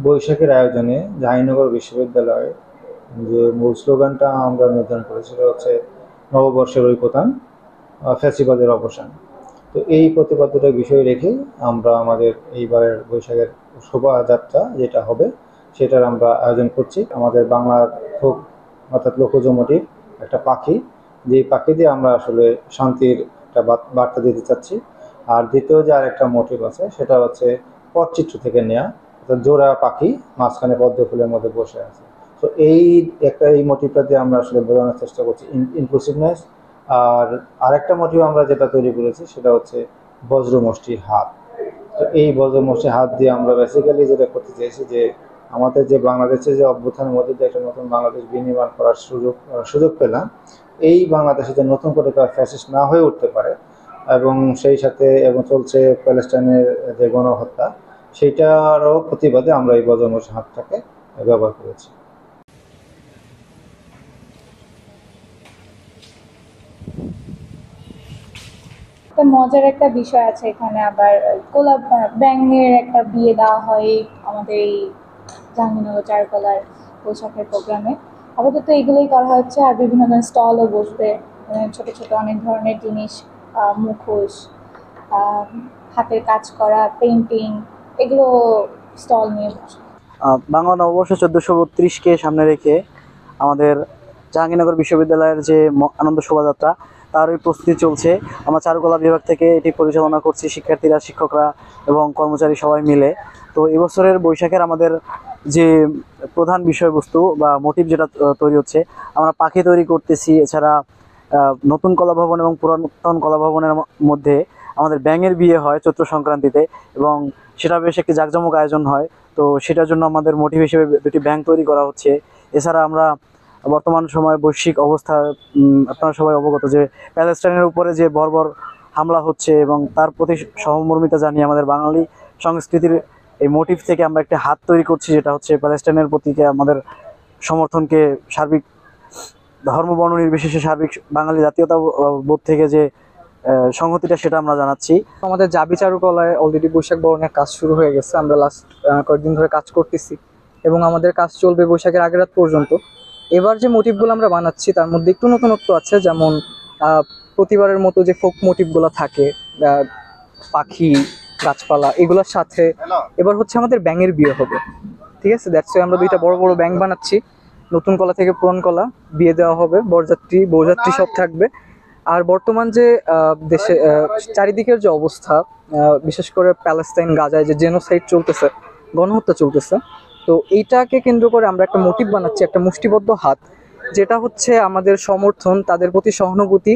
বৈশাখের আয়োজনে জাহাঙ্গীরনগর বিশ্ববিদ্যালয়ে যে মূল স্লোগানটা আমরা নির্ধারণ করেছি সেটা হচ্ছে নববর্ষের ঐকতান, ফ্যাসিবাদের অবসান। তো এই প্রতিপাদ্যটা বিষয় রেখে আমরা আমাদের এইবারের বৈশাখের শোভাযাত্রা যেটা হবে সেটার আমরা আয়োজন করছি। আমাদের বাংলার ফোক অর্থাৎ লোকজ মোটিভ একটা পাখি, যেই পাখি দিয়ে আমরা আসলে শান্তির একটা বার্তা দিতে চাচ্ছি। আর দ্বিতীয় যে আরেকটা মোটিভ আছে সেটা হচ্ছে পটচিত্র থেকে নেওয়া, অর্থাৎ জোড়া পাখি মাঝখানে পদ্ম ফুলের মধ্যে বসে আছে। তো এই মোটিভটা দিয়ে আমরা আসলে বোঝানোর চেষ্টা করছি ইনক্লুসিভনেস। আর আরেকটা মোটিভ আমরা যেটা তৈরি করেছি সেটা হচ্ছে বজ্রমুষ্টির হাত। তো এই বজ্রমুষ্টির হাত দিয়ে আমরা বেসিক্যালি যেটা করতে চেয়েছি যে আমাদের যে বাংলাদেশে যে অভ্যুত্থানের মধ্যে দিয়ে একটা নতুন বাংলাদেশ বিনির্মাণ করার সুযোগ পেলাম, এই বাংলাদেশে যে নতুন করে তার ফ্যাসিস্ট না হয়ে উঠতে পারে, এবং সেই সাথে এবং চলছে প্যালেস্টাইনের যে গণহত্যা, সেইটারও প্রতিবাদে আমরা এই বজ্রমুষ্টির হাতটাকে ব্যবহার করেছি। একটা মজার একটা বিষয় আছে এখানে, আবার গোলাপ ব্যাঙের একটা বিয়ে দেওয়া হয় আমাদের এই জাহাঙ্গীরনগর চারুকলার পোশাকের প্রোগ্রামে। আপাতত এগুলোই করা হচ্ছে, আর বিভিন্ন ধরনের স্টলও বসবে, ছোট ছোট অনেক ধরনের জিনিস, মুখোশ, আহ, হাতের কাজ করা পেইন্টিং, এগুলো স্টল নিয়ে বসে। বাংলা নববর্ষ 1432-কে সামনে রেখে আমাদের জাহাঙ্গীরনগর বিশ্ববিদ্যালয়ের যে আনন্দ শোভাযাত্রা তারই প্রস্তুতি চলছে। আমরা চারুকলা বিভাগ থেকে এটি পরিচালনা করছি, শিক্ষার্থীরা, শিক্ষকরা এবং কর্মচারী সবাই মিলে। তো এবছরের বৈশাখের আমাদের যে প্রধান বিষয়বস্তু বা মোটিভ যেটা তৈরি হচ্ছে, আমরা পাখি তৈরি করতেছি। এছাড়া নতুন কলা ভবন এবং পুরাতন কলা ভবনের মধ্যে আমাদের ব্যাঙের বিয়ে হয় চৈত্র সংক্রান্তিতে, এবং সেটা বেশ একটি জাঁকজমক আয়োজন হয়। তো সেটার জন্য আমাদের মোটিভ হিসেবে দুটি ব্যাংক তৈরি করা হচ্ছে। এছাড়া আমরা বর্তমান সময়ে বৈশ্বিক অবস্থা, আপনারা সবাই অবগত যে প্যালেস্টাইনের উপরে যে বর্বর হামলা হচ্ছে, এবং তার প্রতি সহমর্মিতা জানিয়ে আমাদের বাঙালি সংস্কৃতির এই মোটিভ থেকে আমরা একটা হাত তৈরি করছি, যেটা হচ্ছে প্যালেস্টাইনের প্রতিকে আমাদের সমর্থনকে, সার্বিক ধর্ম বর্ণ নির্বিশেষে সার্বিক বাঙালি জাতীয়তা বোধ থেকে যে সংহতিটা, সেটা আমরা জানাচ্ছি। আমাদের জাবি চারুকলায় অলরেডি বৈশাখ বরণের কাজ শুরু হয়ে গেছে। আমরা লাস্ট কয়েকদিন ধরে কাজ করতেছি এবং আমাদের কাজ চলবে বৈশাখের আগের রাত পর্যন্ত। এবার যে মোটিভগুলো আমরা বানাচ্ছি তার মধ্যে একটু নতুনত্ব আছে, যেমন প্রতিবারের মতো যে ফোক মোটিভগুলো থাকে, পাখি, গাছপালা, এগুলোর সাথে এবার হচ্ছে আমাদের ব্যাঙের বিয়ে হবে। ঠিক আছে, দ্যাটস ওয়াই আমরা দুইটা বড় বড় ব্যাঙ বানাচ্ছি। নতুন কলা থেকে পুরান কলা বিয়ে দেওয়া হবে, বরযাত্রী বৌযাত্রী সব থাকবে। আর বর্তমান যে দেশে চারিদিকের যে অবস্থা, বিশেষ করে প্যালেস্তাইন গাজায় যে জেনোসাইড চলতেছে, গণহত্যা চলতেছে, তো এইটাকে কেন্দ্র করে আমরা একটা মোটিভ বানাচ্ছি, একটা মুষ্টিবদ্ধ হাত, যেটা হচ্ছে আমাদের সমর্থন, তাদের প্রতি সহানুভূতি